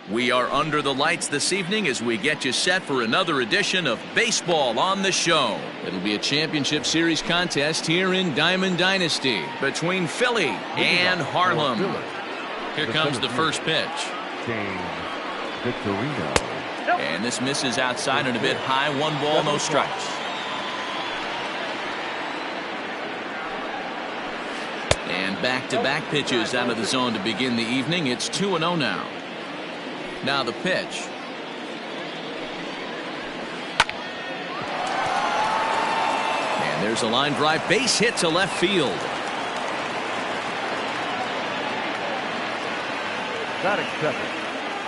We are under the lights this evening as we get you set for another edition of Baseball on the Show. It'll be a championship series contest here in Diamond Dynasty between Philly and Harlem. Here comes the first pitch. And this misses outside and a bit high. 1 ball, no strikes. And back-to-back pitches out of the zone to begin the evening. It's 2-0 now. Now the pitch. And there's a line drive, base hit to left field. Not accepted.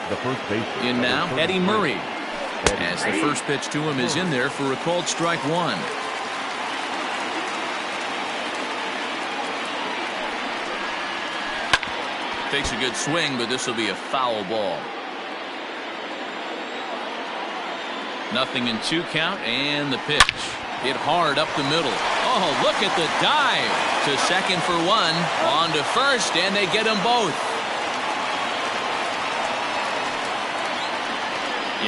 The first base. In now, Eddie Murray. As the first pitch to him is in there for a called strike 1. Takes a good swing, but this will be a foul ball. 0-2 count, and the pitch. Hit hard up the middle. Oh, look at the dive. To second for 1. On to first, and they get them both.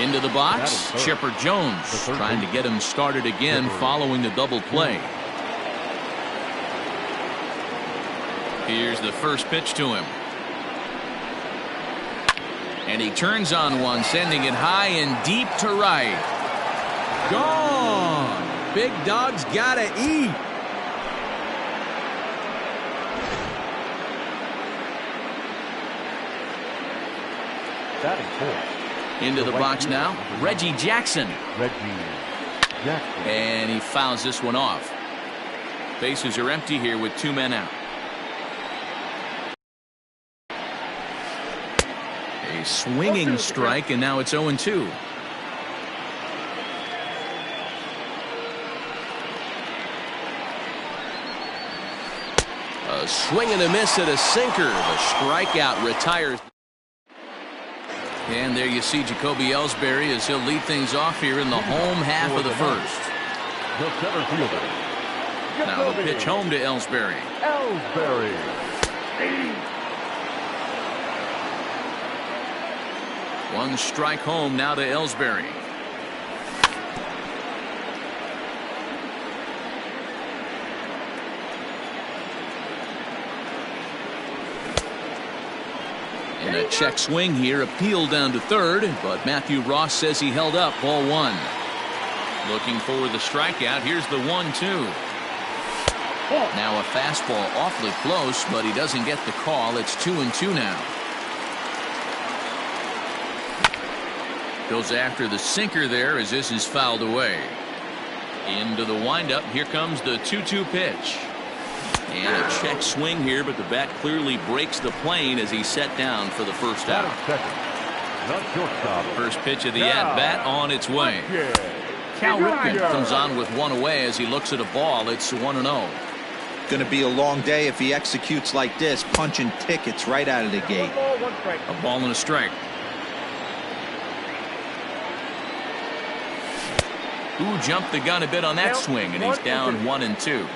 Into the box, Chipper Jones trying to get him started again following the double play. Here's the first pitch to him. And he turns on one, sending it high and deep to right. Gone! Big Dog's gotta eat. Into the box now, Reggie Jackson. And he fouls this one off. Bases are empty here with 2 men out. A swinging strike, and now it's 0-2. A swing and a miss at a sinker. The strikeout retires. And there you see Jacoby Ellsbury as he'll lead things off here in the home half of the first. Now the pitch home to Ellsbury. One strike home now to Ellsbury. And a check swing here, appealed down to third, but Matthew Ross says he held up. Ball 1. Looking for the strikeout. Here's the 1-2. Now a fastball awfully close, but he doesn't get the call. It's 2-2 now. Goes after the sinker there as this is fouled away. Into the windup. Here comes the 2-2 pitch. And a check swing here, but the bat clearly breaks the plane as he's set down for the first out. First pitch of the at-bat on its way. Cal Ripken comes on with one away as he looks at a ball. It's 1-0. Going to be a long day if he executes like this, punching tickets right out of the gate. A ball and a strike. Who jumped the gun a bit on that swing, and he's down 1-2.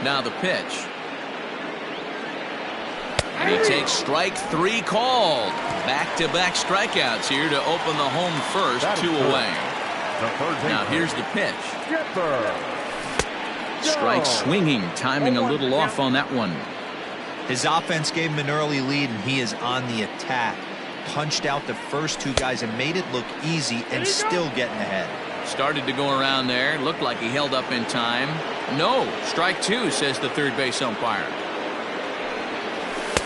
Now the pitch. And he takes strike 3 called. Back-to-back strikeouts here to open the home first. 2 away. Now here's the pitch. Strike swinging, timing a little off on that one. His offense gave him an early lead, and he is on the attack. Punched out the first 2 guys and made it look easy, and still getting ahead. Started to go around there. Looked like he held up in time. No, strike 2, says the third base umpire.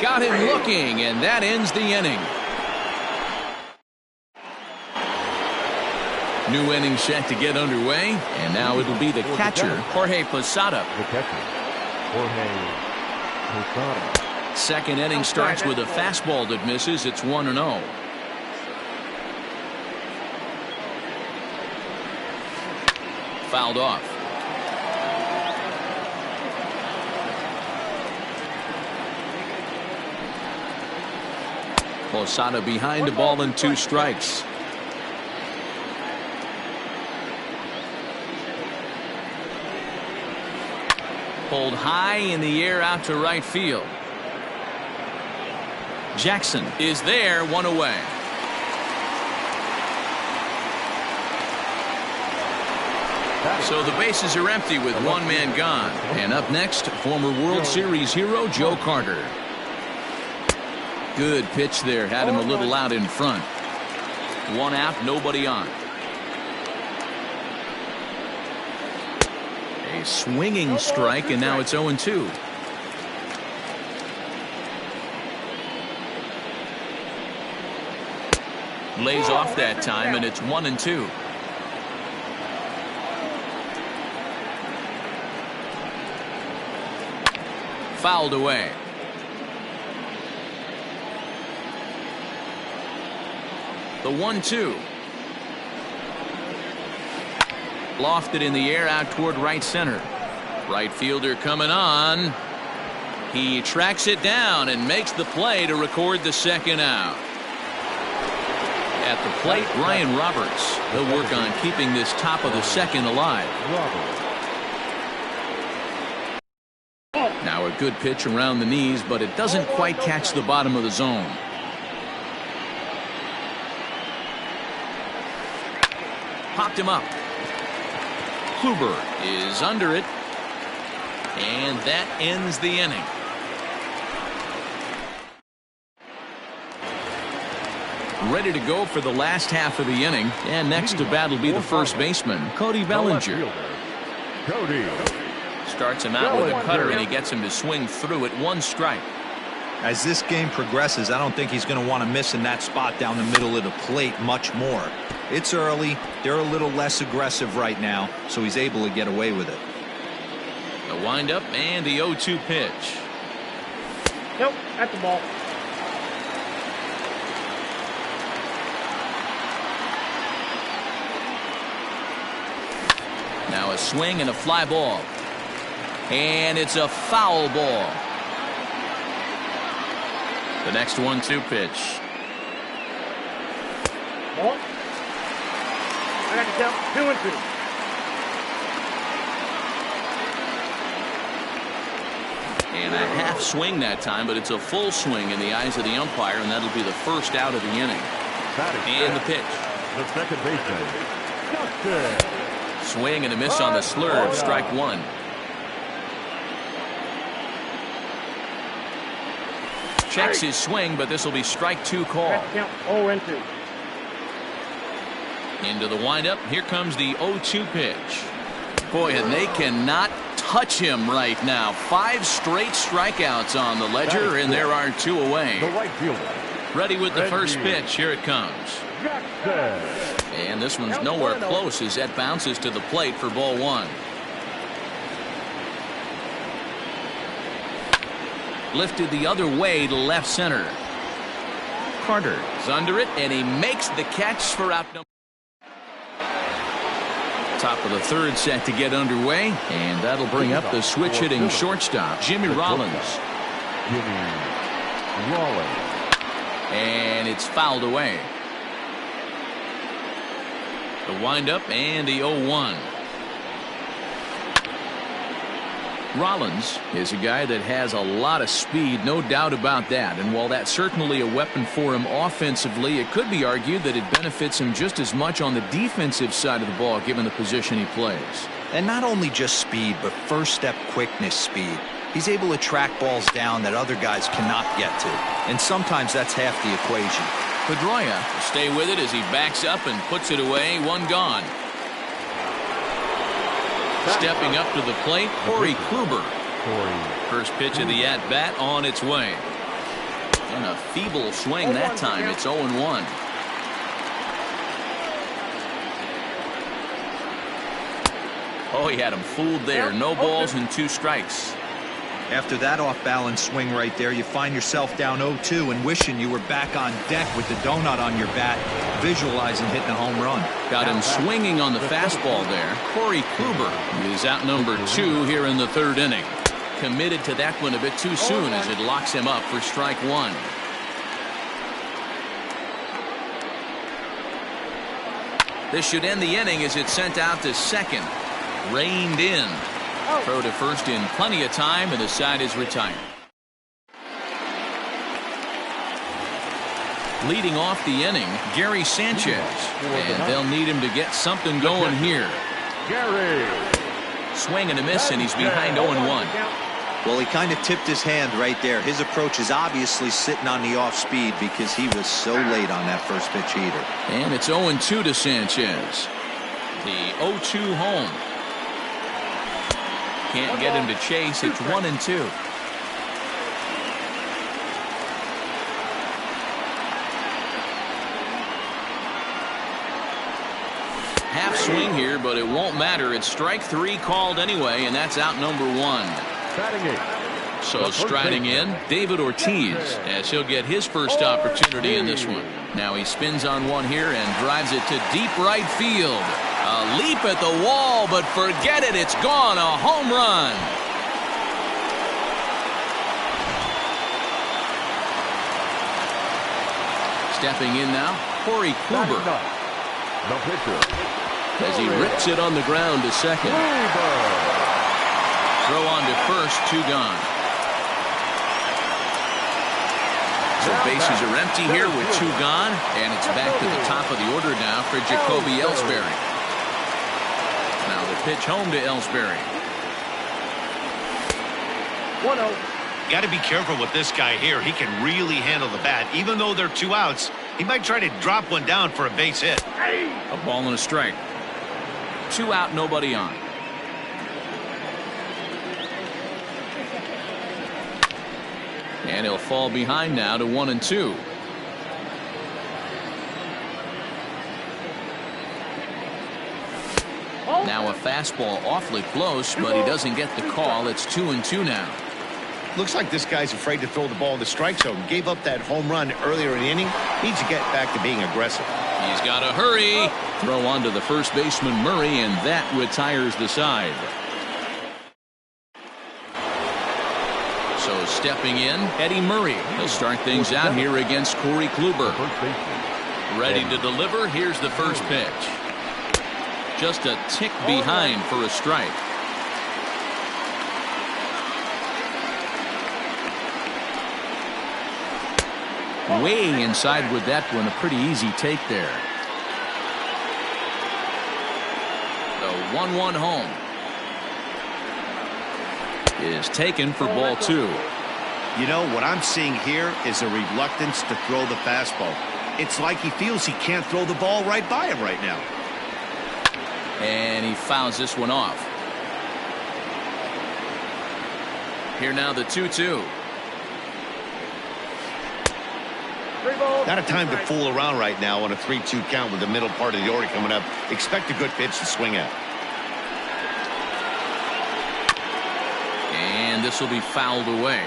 Got him looking, and that ends the inning. New inning set to get underway, and now it'll be the catcher, Jorge Posada. Second inning starts with a fastball that misses. It's 1-0. Fouled off. Posada behind the ball and 2 strikes. Pulled high in the air out to right field. Jackson is there, one away. So the bases are empty with one man gone. And up next, former World Series hero Joe Carter. Good pitch there, had him a little out in front. One out, nobody on. A swinging strike, and now it's 0-2. Lays off that time, and it's 1-2. Fouled away. The 1-2. Lofted in the air out toward right center. Right fielder coming on. He tracks it down and makes the play to record the second out. At the plate, Ryan Roberts. He'll work on keeping this top of the second alive. Now a good pitch around the knees, but it doesn't quite catch the bottom of the zone. Popped him up. Kluber is under it, and that ends the inning. Ready to go for the last half of the inning, and next to bat will be the first baseman, Cody Bellinger. Cody Starts him out with a cutter, and he gets him to swing through it. One strike. As this game progresses, I don't think he's going to want to miss in that spot down the middle of the plate much more. It's early. They're a little less aggressive right now, so he's able to get away with it. The windup and the 0-2 pitch. Nope, at the ball. Now a swing and a fly ball. And it's a foul ball. The next 1-2 pitch. Ball. I got to count 2-2. And a half swing that time, but it's a full swing in the eyes of the umpire, and that'll be the first out of the inning. And the pitch. The second baseman. Justin. Swing and a miss on the slurve. Strike one. Checks his swing, but this will be strike two call. Count 0-2. Into the windup. Here comes the 0-2 pitch. Boy, and they cannot touch him right now. 5 straight strikeouts on the ledger, and there are 2 away. The right fielder. Ready with the first pitch. Here it comes. Jackson. And this one's nowhere close as that bounces to the plate for ball one. Lifted the other way to left center. Carter is under it, and he makes the catch for out number. Top of the third set to get underway, and that'll bring up the switch hitting shortstop, Jimmy Rollins. And it's fouled away. The windup and the 0-1. Rollins is a guy that has a lot of speed, no doubt about that. And while that's certainly a weapon for him offensively, it could be argued that it benefits him just as much on the defensive side of the ball, given the position he plays. And not only just speed, but first step quickness speed. He's able to track balls down that other guys cannot get to. And sometimes that's half the equation. Pedroia will stay with it as he backs up and puts it away. One gone. Stepping up to the plate, Corey Kluber. First pitch of the at-bat on its way. And a feeble swing that time. It's 0-1. Oh, he had him fooled there. No balls and 2 strikes. After that off-balance swing right there, you find yourself down 0-2 and wishing you were back on deck with the donut on your bat, visualizing hitting a home run. Got him swinging on the fastball there. Corey Kluber is out number 2 here in the third inning. Committed to that one a bit too soon as it locks him up for strike one. This should end the inning as it's sent out to second. Reined in. Throw to first in plenty of time, and the side is retired. Leading off the inning, Gary Sanchez. And they'll need him to get something going here. Gary. Swing and a miss, and he's behind 0-1. Well, he kind of tipped his hand right there. His approach is obviously sitting on the off speed because he was so late on that first pitch heater. And it's 0-2 to Sanchez. The 0-2 home. Can't get him to chase. It's 1-2. Half swing here, but it won't matter. It's strike 3 called anyway, and that's out number 1. So striding in, David Ortiz, as he'll get his first opportunity in this one. Now he spins on one here and drives it to deep right field. A leap at the wall, but forget it, it's gone. A home run. Stepping in now, Corey Kluber. The pitcher. As he rips it on the ground to second. Throw on to first, 2 gone. So bases are empty here with 2 gone, and it's back to the top of the order now for Jacoby Ellsbury. Now the pitch home to Ellsbury. 1-0. Got to be careful with this guy here. He can really handle the bat. Even though they're 2 outs, he might try to drop one down for a base hit. A ball and a strike. 2 out, nobody on. And he'll fall behind now to 1-2. Now a fastball awfully close, but he doesn't get the call. It's 2-2 now. Looks like this guy's afraid to throw the ball in the strike zone. Gave up that home run earlier in the inning. Needs to get back to being aggressive. He's got to hurry. Throw on to the first baseman Murray, and that retires the side. So stepping in, Eddie Murray. He'll start things out here against Corey Kluber. Ready to deliver. Here's the first pitch. Just a tick behind for a strike. Way inside with that one. A pretty easy take there. The 1-1 home is taken for ball 2. You know, what I'm seeing here is a reluctance to throw the fastball. It's like he feels he can't throw the ball right by him right now. And he fouls this one off. Here now the 2-2. Not a time to fool around right now on a 3-2 count with the middle part of the order coming up. Expect a good pitch to swing at. And this will be fouled away.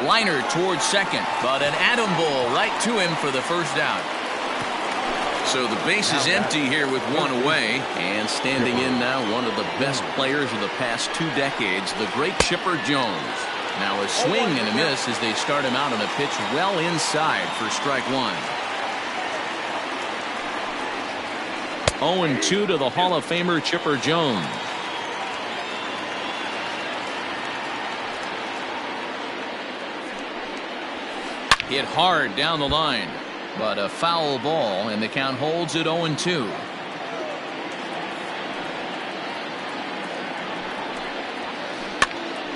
Liner towards second, but an atom ball right to him for the first out. So the base is empty here with 1 away, and standing in now one of the best players of the past 2 decades, the great Chipper Jones. Now a swing and a miss as they start him out on a pitch well inside for strike 1. 0-2 to the Hall of Famer Chipper Jones. Hit hard down the line, but a foul ball, and the count holds at 0-2.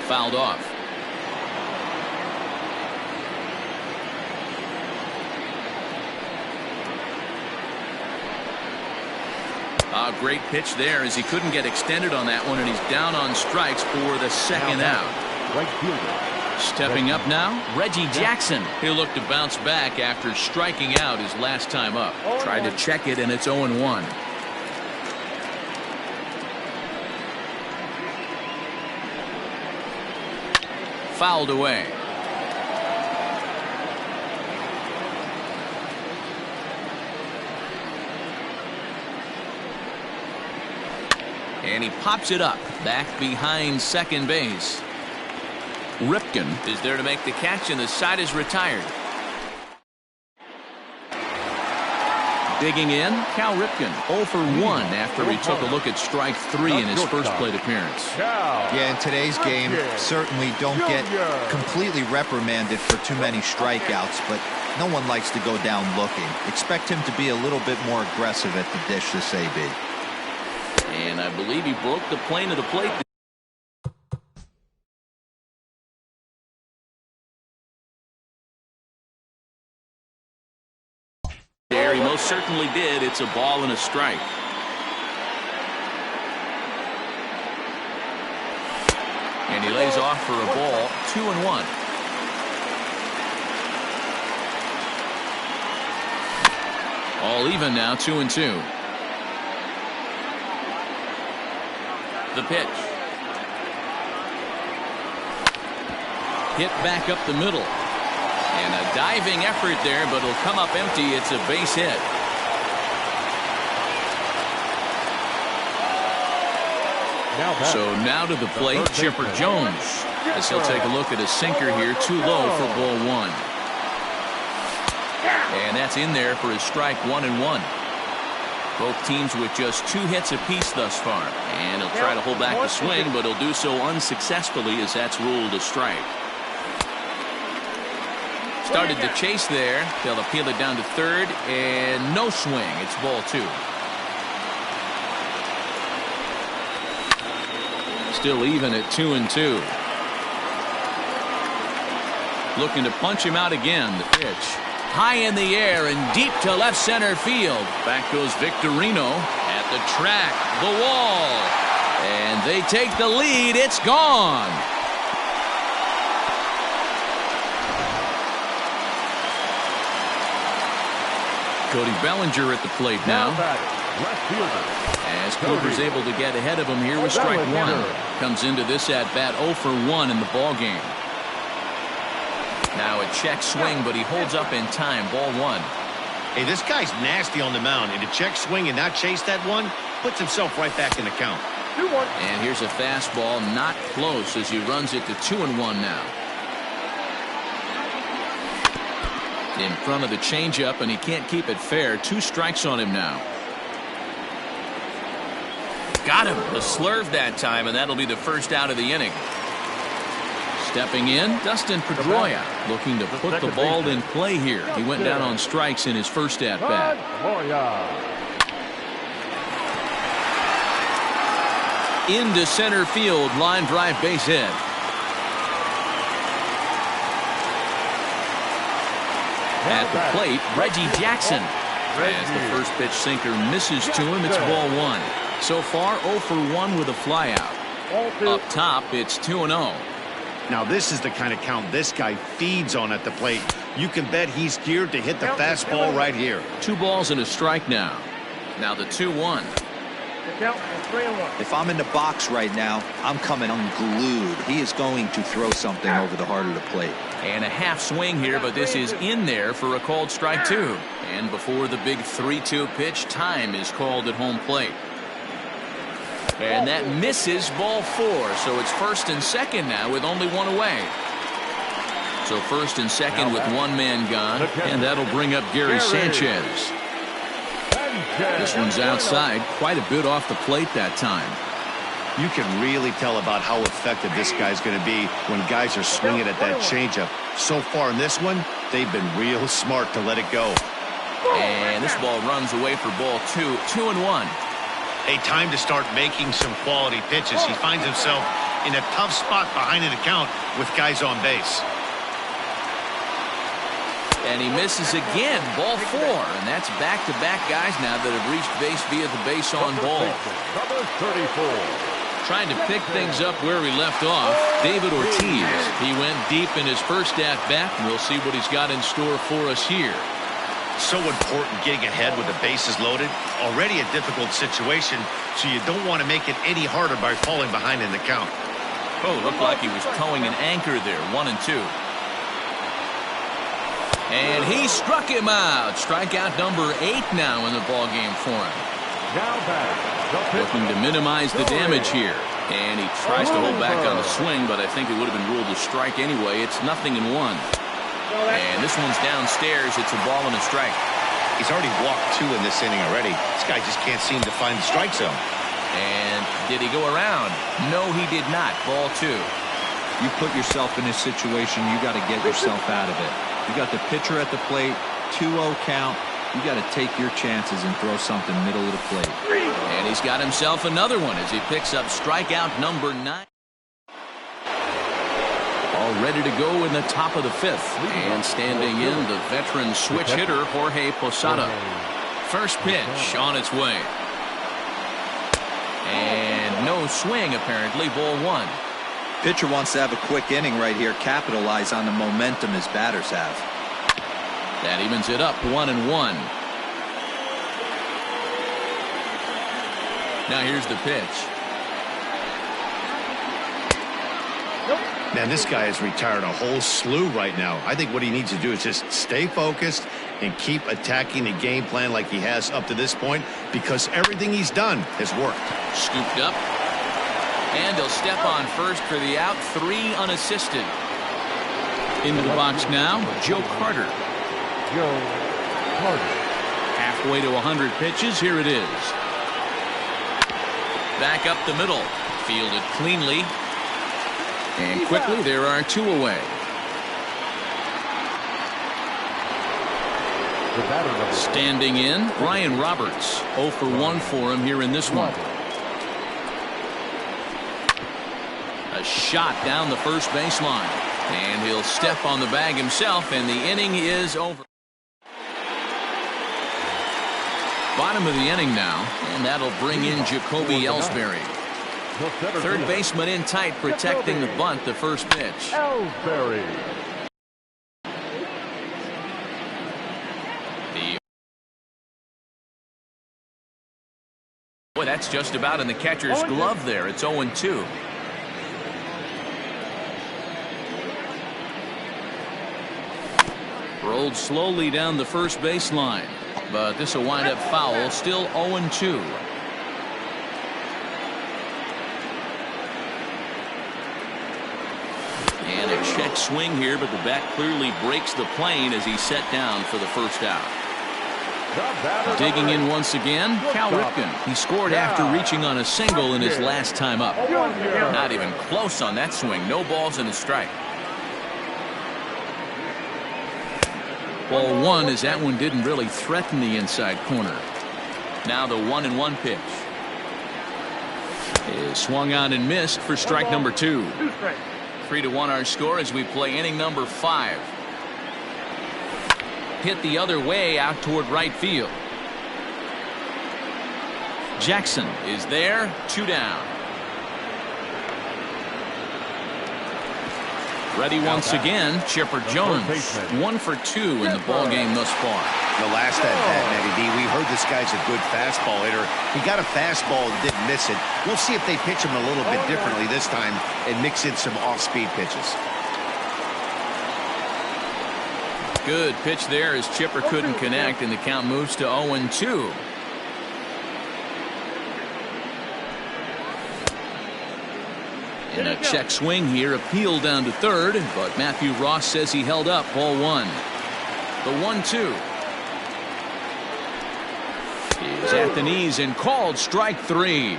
Fouled off. A great pitch there as he couldn't get extended on that one, and he's down on strikes for the second out. Right fielder. Stepping up now, Reggie Jackson. He'll look to bounce back after striking out his last time up. Tried to check it, and it's 0-1. Fouled away. And he pops it up back behind second base. Ripken is there to make the catch, and the side is retired. Digging in, Cal Ripken 0 for 1 after he took a look at strike 3 in his first plate appearance. Yeah, in today's game, certainly don't get completely reprimanded for too many strikeouts, but no one likes to go down looking. Expect him to be a little bit more aggressive at the dish this AB. And I believe he broke the plane of the plate. There, he most certainly did. It's a ball and a strike. And he lays off for a ball, 2-1. All even now, 2-2. The pitch. Hit back up the middle. And a diving effort there, but it'll come up empty. It's a base hit. So now to the plate, Chipper Jones, as he'll take a look at a sinker here, too low for ball 1. And that's in there for his strike 1-1. Both teams with just 2 hits apiece thus far. And he'll try to hold back the swing, but he'll do so unsuccessfully as that's ruled a strike. Started the chase there. They'll appeal it down to third, and no swing. It's ball 2. Still even at 2-2. Looking to punch him out again. The pitch. High in the air and deep to left center field. Back goes Victorino at the track, the wall. And they take the lead. It's gone. Cody Bellinger at the plate now. As Cooper's able to get ahead of him here with strike 1. Comes into this at bat 0 for 1 in the ball game. Now a check swing, but he holds up in time. Ball 1. Hey, this guy's nasty on the mound, and to check swing and not chase that one puts himself right back in the count. 2-1. And here's a fastball, not close, as he runs it to 2-1 now. In front of the changeup, and he can't keep it fair. 2 strikes on him now. Got him. A slurve that time, and that'll be the first out of the inning. Stepping in, Dustin Pedroia, looking to put the ball in play here. He went down on strikes in his first at-bat. Into center field, line drive base hit. At the plate, Reggie Jackson. As the first pitch sinker misses to him, it's ball 1. So far, 0 for 1 with a flyout. Up top, it's 2-0. Now this is the kind of count this guy feeds on at the plate. You can bet he's geared to hit the fastball right here. 2 balls and a strike now. Now the 2-1. If I'm in the box right now, I'm coming unglued. He is going to throw something over the heart of the plate. And a half swing here, but this is in there for a called strike 2. And before the big 3-2 pitch, time is called at home plate. And that misses, ball 4. So it's first and second now with only 1 away. So first and second with 1 man gone. And that'll bring up Gary Sanchez. This one's outside, quite a bit off the plate that time. You can really tell about how effective this guy's going to be when guys are swinging at that changeup. So far in this one, they've been real smart to let it go. And this ball runs away for ball 2. 2-1. A time to start making some quality pitches. He finds himself in a tough spot behind an account with guys on base. And he misses again, ball 4. And that's back-to-back guys now that have reached base via the base on ball. Number 34. Trying to pick things up where he left off, David Ortiz. He went deep in his first at-bat, and we'll see what he's got in store for us here. So important getting ahead with the bases loaded. Already a difficult situation, so you don't want to make it any harder by falling behind in the count. Oh, looked like he was towing an anchor there, 1-2. And he struck him out. Strikeout number 8 now in the ballgame for him. Looking to minimize the damage here. And he tries to hold back on the swing, but I think it would have been ruled a strike anyway. It's 0-1. And this one's downstairs. It's a ball and a strike. He's already walked 2 in this inning already. This guy just can't seem to find the strike zone. And did he go around? No, he did not. Ball 2. You put yourself in this situation, you got to get yourself out of it. You got the pitcher at the plate, 2-0 count. You got to take your chances and throw something middle of the plate. And he's got himself another one as he picks up strikeout number 9. All ready to go in the top of the 5th. And standing in, the veteran switch hitter, Jorge Posada. First pitch on its way. And no swing, apparently. Ball 1. Pitcher wants to have a quick inning right here, capitalize on the momentum his batters have. That evens it up 1-1. Now here's the pitch. Man, this guy has retired a whole slew right now. I think what he needs to do is just stay focused and keep attacking the game plan like he has up to this point, because everything he's done has worked. Scooped up. And he'll step on first for the out. 3 unassisted. Into the box now, Joe Carter. Joe Carter. Halfway to 100 pitches. Here it is. Back up the middle. Fielded cleanly. And quickly there are 2 away. Standing in, Ryan Roberts. 0 for 1 for him here in this one. A shot down the first baseline. And he'll step on the bag himself, and the inning is over. Bottom of the inning now, and that'll bring in Jacoby Ellsbury. Third baseman in tight, protecting the bunt, the first pitch. Ellsbury. Boy, that's just about in the catcher's glove there. It's 0-2. Rolled slowly down the first baseline, but this will wind up foul. Still 0-2. And a check swing here, but the bat clearly breaks the plane as he's set down for the first out. Digging in once again, Cal Ripken. He scored after reaching on a single in his last time up. Not even close on that swing. No balls and a strike. Ball 1, as that one didn't really threaten the inside corner. Now the 1-1 pitch is swung on and missed for strike number 2. 3-1 our score as we play inning number 5. Hit the other way out toward right field. Jackson is there. 2 down. Ready once again, Chipper Jones. 1 for 2 in the ball game thus far. The last at bat, Matty D, we heard this guy's a good fastball hitter. He got a fastball and didn't miss it. We'll see if they pitch him a little bit differently this time and mix in some off-speed pitches. Good pitch there as Chipper couldn't connect, and the count moves to 0-2. And a check swing here, appeal down to third, but Matthew Ross says he held up. Ball 1. The 1-2 is at the knees and called strike 3.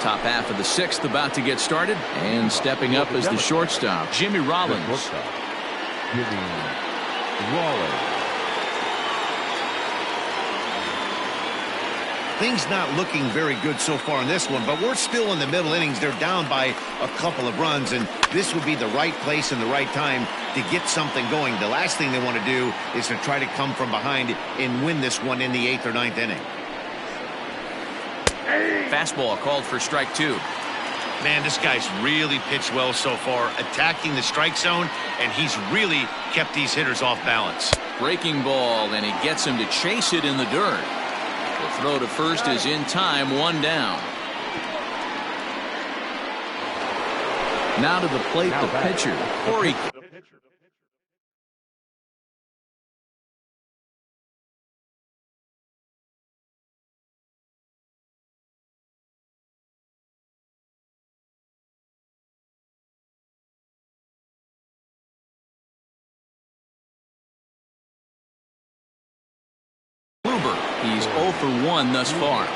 Top half of the 6th about to get started, and stepping up as the shortstop, Jimmy Rollins. Things not looking very good so far in this one, but we're still in the middle innings. They're down by a couple of runs, and this would be the right place and the right time to get something going. The last thing they want to do is to try to come from behind and win this one in the 8th or 9th inning. Fastball called for strike 2. Man, this guy's really pitched well so far, attacking the strike zone, and he's really kept these hitters off balance. Breaking ball, and he gets him to chase it in the dirt. The throw to first is in time. 1 down. Now to the plate, the pitcher, Corey. Kluber. He's 0 for 1 thus far.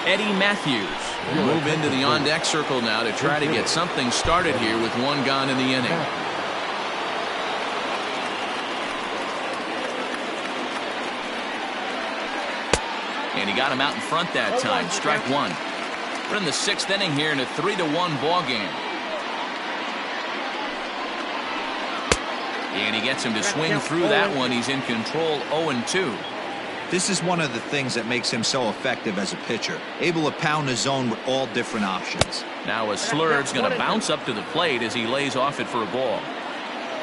Eddie Matthews will move into the on-deck circle now to try to get something started here with 1 gone in the inning. And he got him out in front that time. Strike 1. We're in the 6th inning here in a 3-1 ball game. And he gets him to swing through that one. He's in control, 0-2. This is one of the things that makes him so effective as a pitcher, able to pound the zone with all different options. Now a Slur's going to bounce up to the plate as he lays off it for a ball.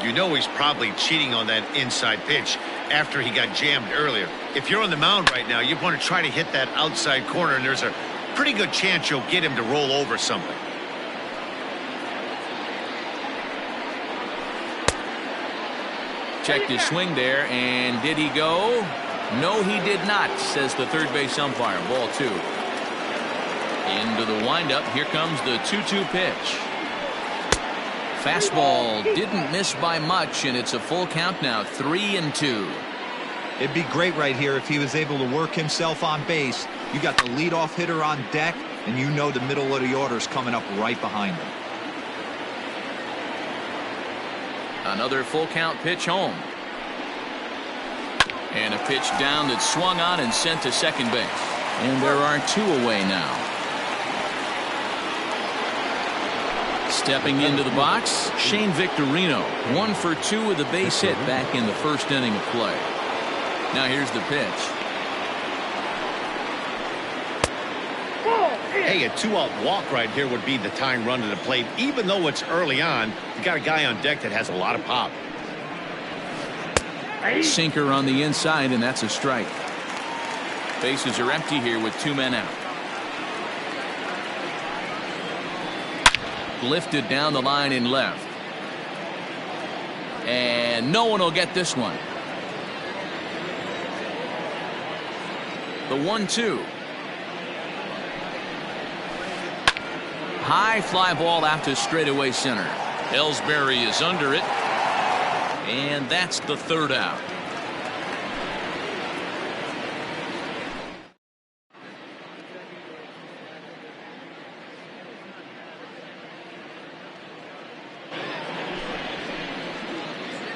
You know he's probably cheating on that inside pitch after he got jammed earlier. If you're on the mound right now, you want to try to hit that outside corner, and there's a pretty good chance you'll get him to roll over something. Checked his swing there, and did he go? No, he did not, says the third base umpire. Ball 2. Into the windup. Here comes the 2-2 pitch. Fastball didn't miss by much, and it's a full count now, 3-2. It'd be great right here if he was able to work himself on base. You got the leadoff hitter on deck, and you know the middle of the order is coming up right behind him. Another full count pitch home. And a pitch down that's swung on and sent to second base. And there are 2 away now. Stepping into the box, Shane Victorino. 1 for 2 with a base hit back in the first inning of play. Now here's the pitch. Hey, a 2-out walk right here would be the tying run to the plate. Even though it's early on, you got a guy on deck that has a lot of pop. Sinker on the inside, and that's a strike. Bases are empty here with 2 men out. Lifted down the line in left. And no one will get this one. The 1-2. High fly ball out to straightaway center. Ellsbury is under it. And that's the 3rd out.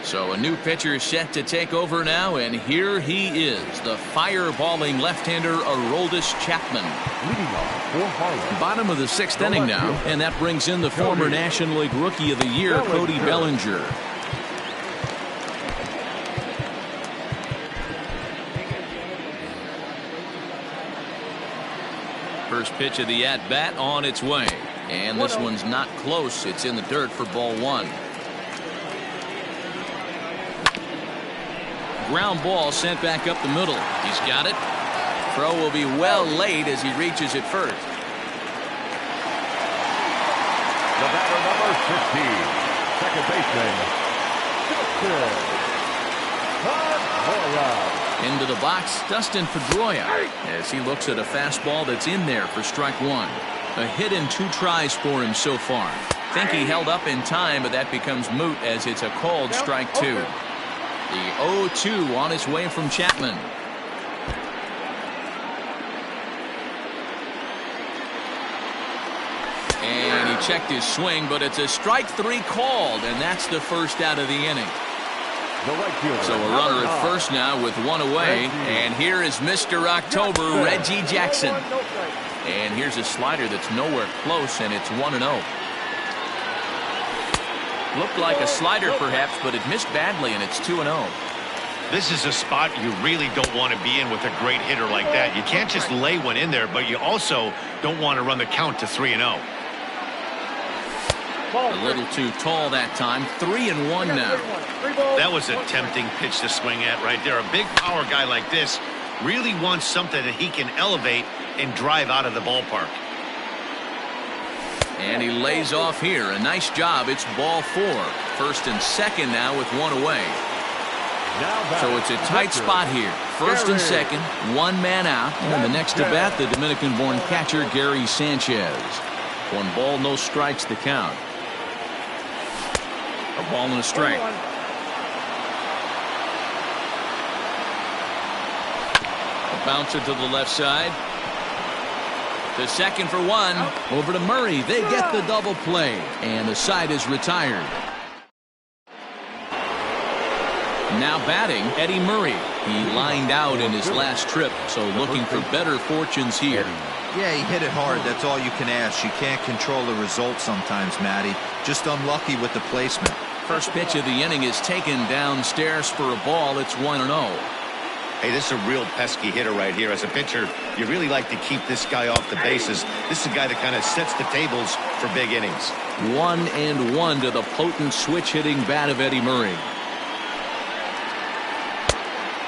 So a new pitcher set to take over now, and here he is, the fireballing left-hander Aroldis Chapman. Leading off for Harlan. Bottom of the 6th inning now, and that brings in the former National League Rookie of the Year, Cody Bellinger. First pitch of the at-bat on its way. And this one's not close. It's in the dirt for ball 1. Ground ball sent back up the middle. He's got it. Throw will be well late as he reaches it first. The batter, number 15, second baseman, Pedroia. Into the box, Dustin Pedroia, as he looks at a fastball that's in there for strike 1. A hit in 2 tries for him so far. Think he held up in time, but that becomes moot as it's a called strike 2. The 0-2 on its way from Chapman. And he checked his swing, but it's a strike 3 called, and that's the first out of the inning. So a runner at first now with 1 away, and here is Mr. October, Reggie Jackson. And here's a slider that's nowhere close, and it's 1-0. Looked like a slider perhaps, but it missed badly, and it's 2-0. This is a spot you really don't want to be in with a great hitter like that. You can't just lay one in there, but you also don't want to run the count to 3-0. A little too tall that time. 3-1 now. That was a tempting pitch to swing at right there. A big power guy like this really wants something that he can elevate and drive out of the ballpark. And he lays off here. A nice job. It's ball 4. First and second now with 1 away. So it's a tight spot here. First and second, 1 man out. And the next to bat, the Dominican-born catcher, Gary Sanchez. 1 ball, no strikes, the count. A ball and a strike. A bouncer to the left side. To second for one. Over to Murray. They get the double play. And the side is retired. Now batting, Eddie Murray. He lined out in his last trip, so looking for better fortunes here. Yeah, he hit it hard. That's all you can ask. You can't control the result sometimes, Matty. Just unlucky with the placement. First pitch of the inning is taken downstairs for a ball. It's 1-0. Hey, this is a real pesky hitter right here. As a pitcher, you really like to keep this guy off the bases. This is a guy that kind of sets the tables for big innings. 1-1 to the potent switch-hitting bat of Eddie Murray.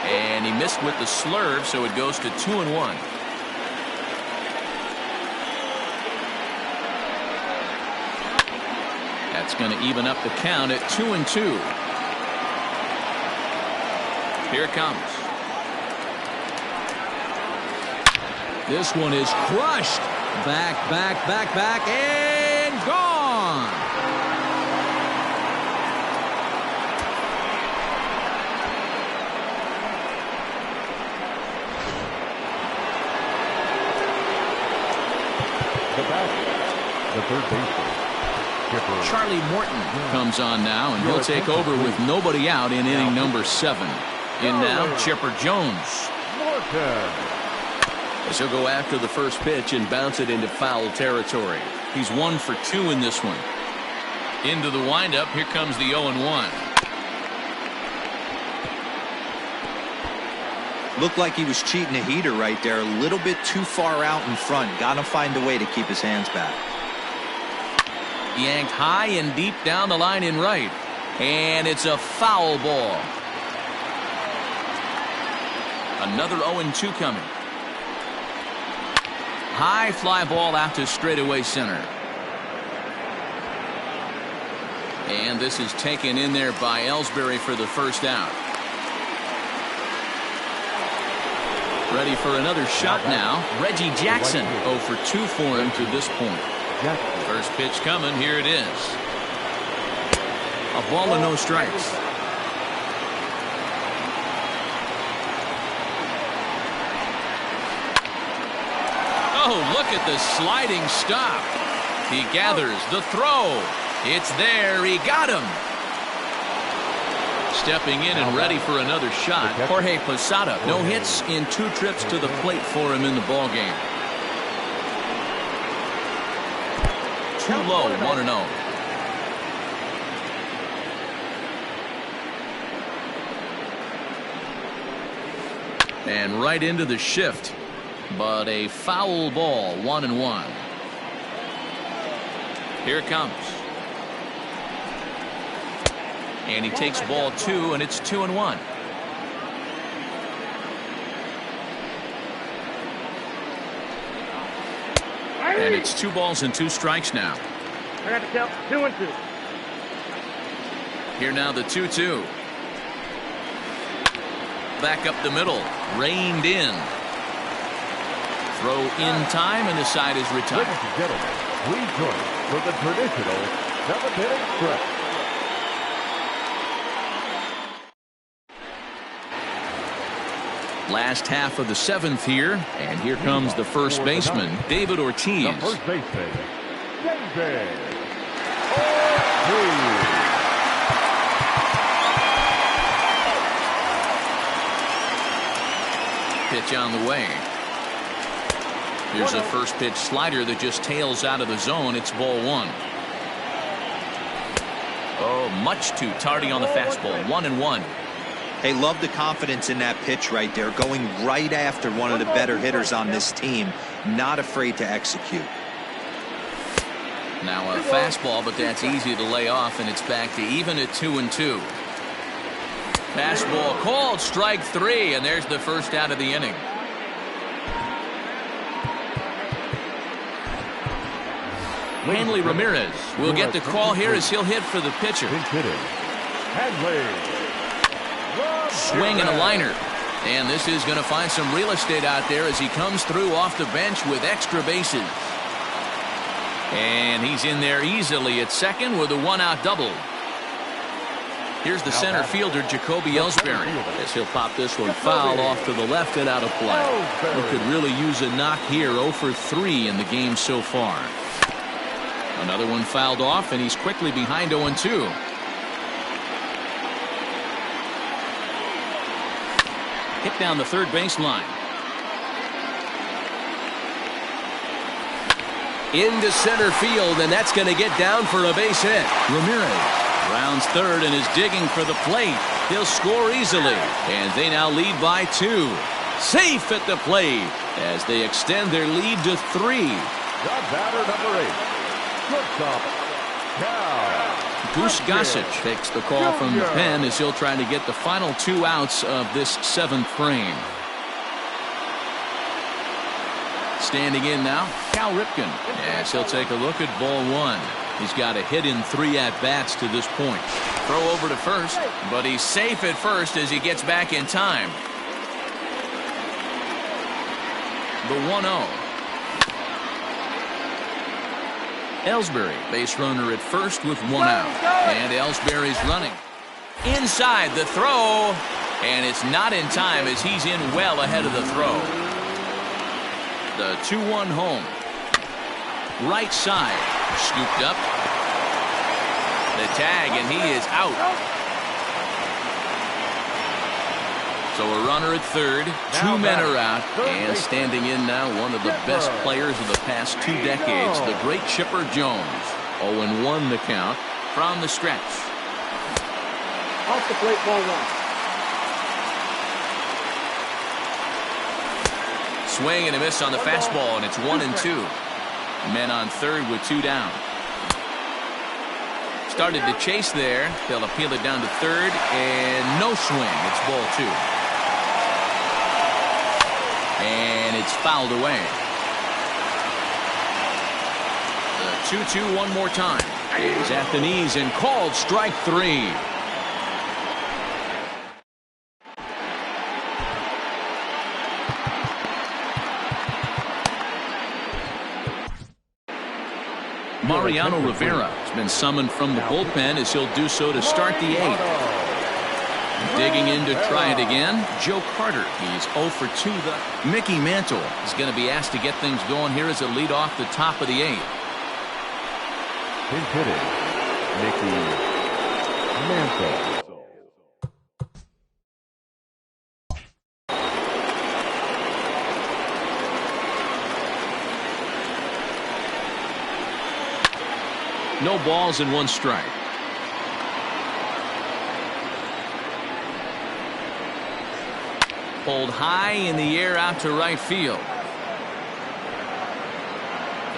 And he missed with the slurve, so it goes to 2-1. That's going to even up the count at 2-2. Here it comes. This one is crushed. Back, and gone. The third baseman, Charlie Morton comes on now, and he'll take over with nobody out in inning number 7. In now, Chipper Jones. As he'll go after the first pitch and bounce it into foul territory. He's 1 for 2 in this one. Into the windup. Here comes the 0-1. Looked like he was cheating a heater right there. A little bit too far out in front. Got to find a way to keep his hands back. Yanked high and deep down the line in right. And it's a foul ball. Another 0-2 coming. High fly ball out to straightaway center. And this is taken in there by Ellsbury for the first out. Ready for another shot now. Reggie Jackson 0 for 2 for him to this point. First pitch coming. Here it is. A ball and no strikes. Oh, look at the sliding stop. He gathers the throw. It's there. He got him. Stepping in and ready for another shot. Jorge Posada. No hits in 2 trips to the plate for him in the ball game. Too low. 1-0. And right into the shift. But a foul ball. 1-1. Here it comes. And he takes ball 2, and it's 2-1. And it's 2 balls and 2 strikes now. I got to count 2-2. Here now the 2-2. Back up the middle. Reined in. Throw in time, and the side is retired. Ladies and gentlemen, please join us for the traditional 7th-inning stretch. Last half of the 7th here, and here comes the first baseman, David Ortiz. The first baseman, David Ortiz. Pitch on the way. Here's a first pitch slider that just tails out of the zone. It's ball 1. Oh, much too tardy on the fastball. 1-1. Hey, love the confidence in that pitch right there. Going right after one of the better hitters on this team. Not afraid to execute. Now a fastball, but that's easy to lay off, and it's back to even at 2-2. Fastball called, strike 3, and there's the first out of the inning. Hanley Ramirez will get the call here as he'll hit for the pitcher. Swing and a liner. And this is going to find some real estate out there as he comes through off the bench with extra bases. And he's in there easily at second with a 1-out double. Here's the center fielder, Jacoby Ellsbury, as he'll pop this one foul off to the left and out of play. He could really use a knock here. 0 for 3 in the game so far. Another one fouled off, and he's quickly behind 0-2. Hit down the third baseline. Into center field, and that's going to get down for a base hit. Ramirez rounds third and is digging for the plate. He'll score easily, and they now lead by 2. Safe at the plate as they extend their lead to 3. The batter, number 8. Shortstop. Now, Goose Gossage takes the call from the pen as he'll try to get the final 2 outs of this 7th frame. Standing in now, Cal Ripken, as he'll take a look at ball 1. He's got a hit in 3 at-bats to this point. Throw over to first, but he's safe at first as he gets back in time. The 1-0. Ellsbury, base runner at first with 1 out. And Ellsbury's running. Inside the throw, and it's not in time as he's in well ahead of the throw. The 2-1 home. Right side. Scooped up. The tag, and he is out. So a runner at third. 2 men are out. And standing in now, one of the best players of the past 2 decades, the great Chipper Jones. 0-1 the count from the stretch. Off the plate, ball 1. Swing and a miss on the fastball, and it's 1-2. Men on third with 2 down. Started to chase there. They'll appeal it down to third, and no swing. It's ball 2. And it's fouled away. The 2-2 one more time. Is at the knees and called strike 3. Mariano Rivera has been summoned from the bullpen as he'll do so to start the 8th. Digging in to try it again, Joe Carter. He's 0 for 2. Mickey Mantle is going to be asked to get things going here as a lead off the top of the 8th. Pinch hitting, Mickey Mantle. No balls and 1 strike. Pulled high in the air out to right field.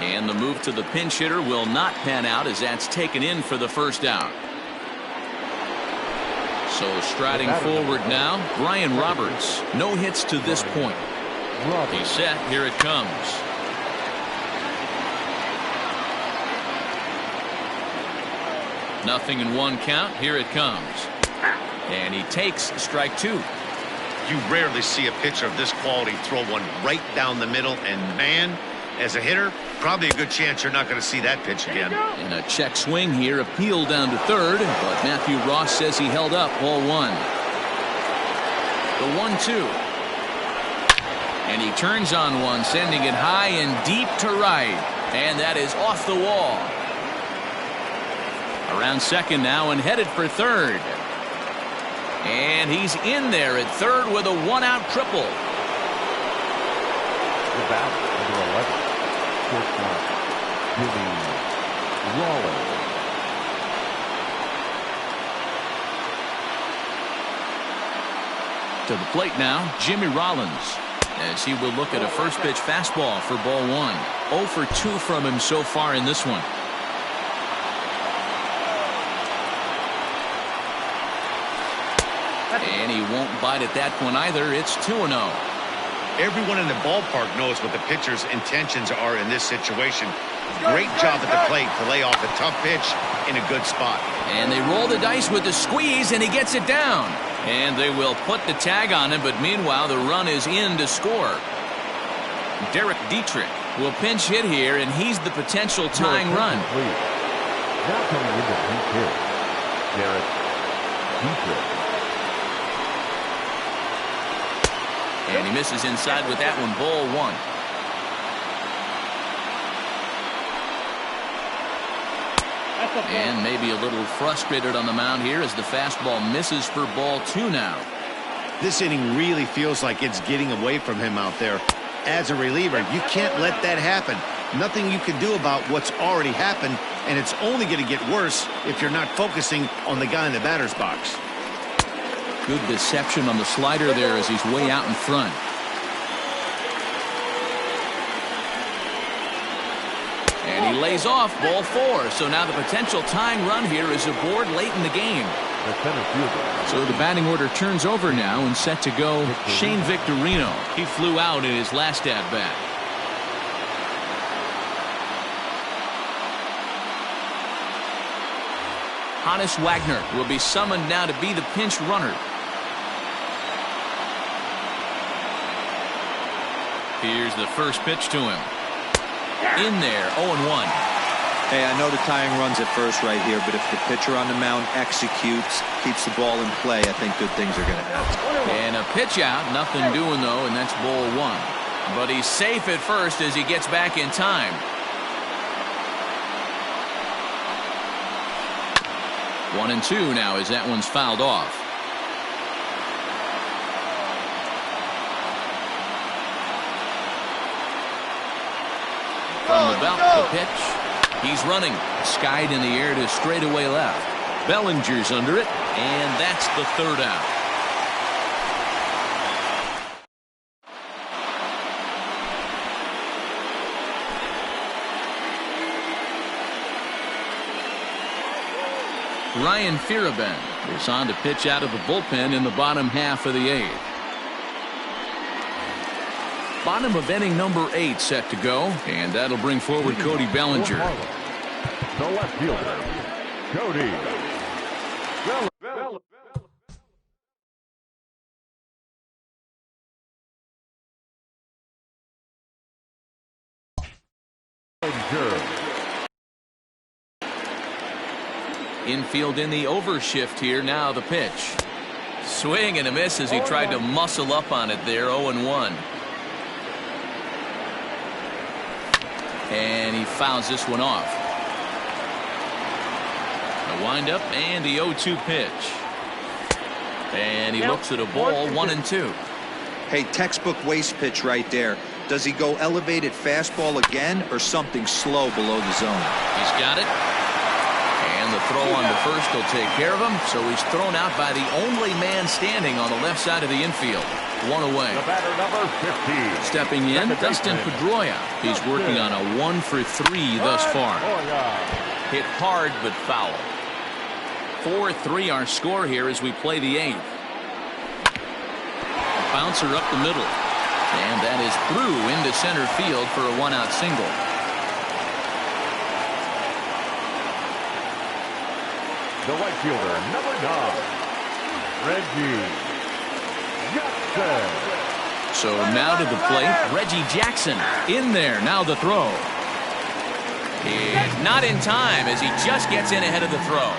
And the move to the pinch hitter will not pan out as that's taken in for the first out. So striding forward now, Brian Roberts. No hits to this point. He's set. Here it comes. Nothing in 1 count. Here it comes. And he takes strike 2. You rarely see a pitcher of this quality throw one right down the middle, and man, as a hitter, probably a good chance you're not going to see that pitch again. And a check swing here, appealed down to third, but Matthew Ross says he held up ball 1. The 1-2. And he turns on one, sending it high and deep to right. And that is off the wall. Around second now and headed for third. And he's in there at third with a 1-out triple. The bat, number 11. Shortstop, Jimmy Rollins. To the plate now, Jimmy Rollins, as he will look at a first pitch fastball for ball 1. 0 for 2 from him so far in this one. And he won't bite at that one either. It's 2-0. Everyone in the ballpark knows what the pitcher's intentions are in this situation. Great job at the plate to lay off a tough pitch in a good spot. And they roll the dice with the squeeze, and he gets it down. And they will put the tag on him, but meanwhile the run is in to score. Derek Dietrich will pinch hit here, and he's the potential tying run. Now coming in the pinch hit, Derek And he misses inside with that one. Ball one. And maybe a little frustrated on the mound here as the fastball misses for ball two now. This inning really feels like it's getting away from him out there. As a reliever, you can't let that happen. Nothing you can do about what's already happened, and it's only going to get worse if you're not focusing on the guy in the batter's box. Good deception on the slider there as he's way out in front. And he lays off ball four. So now the potential tying run here is aboard late in the game. So the batting order turns over now and set to go Shane Victorino. He flew out in his last at bat. Hannes Wagner will be summoned now to be the pinch runner. Here's the first pitch to him. In there, 0-1. Hey, I know the tying run's at first right here, but if the pitcher on the mound executes, keeps the ball in play, I think good things are going to happen. And a pitch out, nothing doing though, and that's ball one. But he's safe at first as he gets back in time. 1-2 now as that one's fouled off. From the belt, the pitch. He's running. Skied in the air to straightaway left. Bellinger's under it, and that's the third out. Ryan Fearabend is on to pitch out of the bullpen in the bottom half of the eighth. Bottom of inning number 8 set to go, and that'll bring forward Cody Bellinger. The left fielder, Cody Bellinger. Infield in the overshift here. Now the pitch. Swing and a miss as he tried to muscle up on it there. 0-1. And he fouls this one off. The windup and the 0-2 pitch. And he looks at a ball. 1-2. Hey, textbook waste pitch right there. Does he go elevated fastball again or something slow below the zone? He's got it. And the throw on to first will take care of him. So he's thrown out by the only man standing on the left side of the infield. One away. The batter, number 15. Stepping in, Dustin Pedroia. He's working on a 1 for 3 thus far. Hit hard but foul. 4-3 our score here as we play the 8th. Bouncer up the middle. And that is through into center field for a 1-out single. The right fielder, number 9, Reggie Jackson. So now to the plate, Reggie Jackson in there. Now the throw. And not in time as he just gets in ahead of the throw.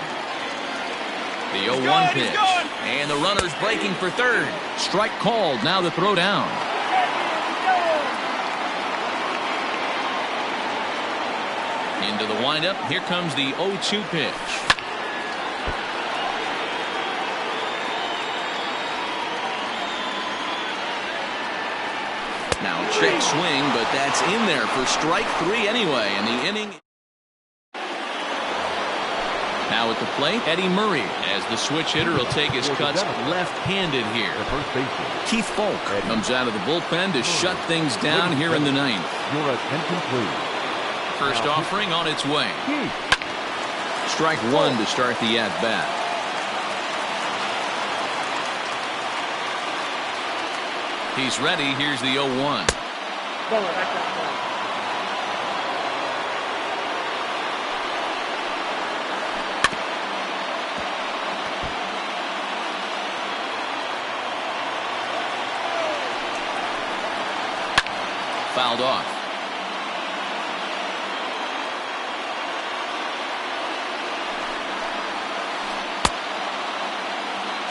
The 0-1 pitch. And the runner's breaking for third. Strike called. Now the throw down. Into the windup. Here comes the 0-2 pitch. Now check swing, but that's in there for strike 3 anyway, and the inning. Now at the plate, Eddie Murray, as the switch hitter will take his cuts left-handed here. Keith Folk comes out of the bullpen to shut things down here in the 9th. Your attention, please. First offering on its way. Strike 1 to start the at-bat. He's ready. Here's the 0-1. Fouled off.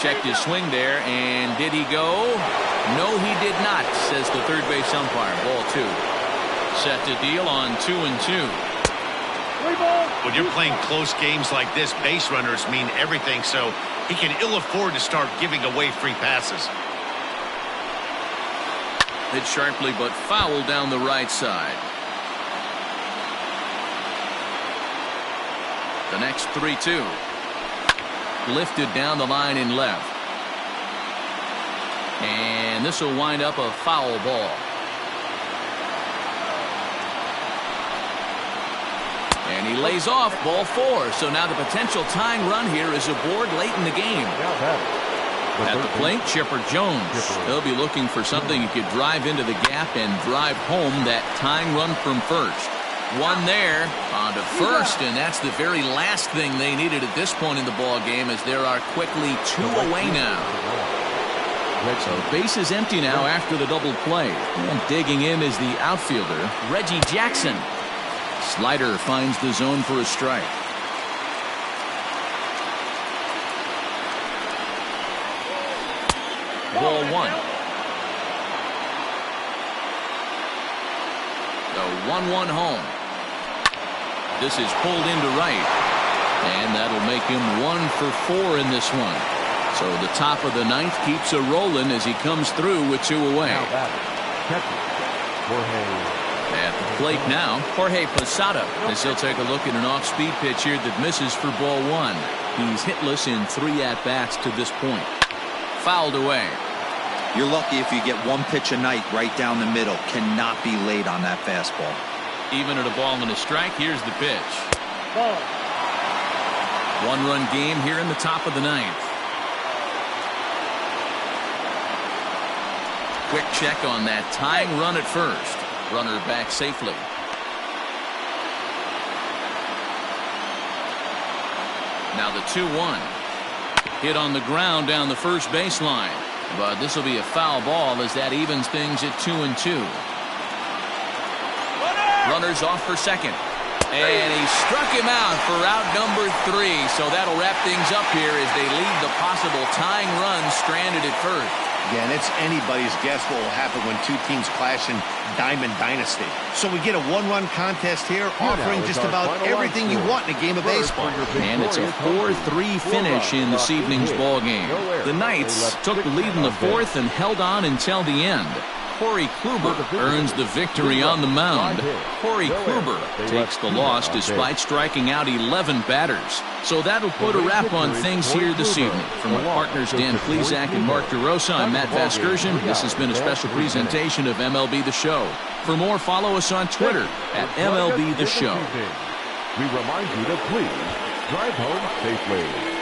checked his swing there, and did he go? No, he did not, says the third base umpire. Ball 2. Set to deal on 2-2. When you're playing close games like this, base runners mean everything, so he can ill afford to start giving away free passes. Hit sharply, but foul down the right side. The next 3-2. Lifted down the line in left. And this will wind up a foul ball. And he lays off, ball 4. So now the potential tying run here is aboard late in the game. At the plate, Chipper Jones. They'll be looking for something he could drive into the gap and drive home that tying run from first. One there on to first, and that's the very last thing they needed at this point in the ball game, as there are quickly 2 away now. So base is empty now after the double play. And digging in is the outfielder, Reggie Jackson. Slider finds the zone for a strike. Ball 1. The 1-1 home. This is pulled into right, and that'll make him 1 for 4 in this one. So the top of the 9th keeps a rolling as he comes through with 2 away. At the plate now, Jorge Posada, as he'll take a look at an off-speed pitch here that misses for ball 1. He's hitless in 3 at-bats to this point. Fouled away. You're lucky if you get 1 pitch a night right down the middle. Cannot be late on that fastball. Even at a ball and a strike, here's the pitch. 1-run game here in the top of the 9th. Quick check on that tying run at first. Runner back safely. Now the 2-1. Hit on the ground down the first baseline. But this will be a foul ball as that evens things at 2-2. Runners off for second. And he struck him out for out number 3. So that'll wrap things up here as they leave the possible tying run stranded at first. Again, it's anybody's guess what will happen when 2 teams clash in Diamond Dynasty. So we get a 1-run contest here, offering just about everything you want in a game of baseball. And it's a 4-3 finish in this evening's ball game. The Knights took the lead in the 4th and held on until the end. Corey Kluber earns the victory on the mound. Corey Kluber takes the loss despite striking out 11 batters. So that'll put a wrap on things here this evening. From our partners Dan Plesac and Mark DeRosa, I'm Matt Vasgersian. This has been a special presentation of MLB The Show. For more, follow us on Twitter at MLB The Show. We remind you to please drive home safely.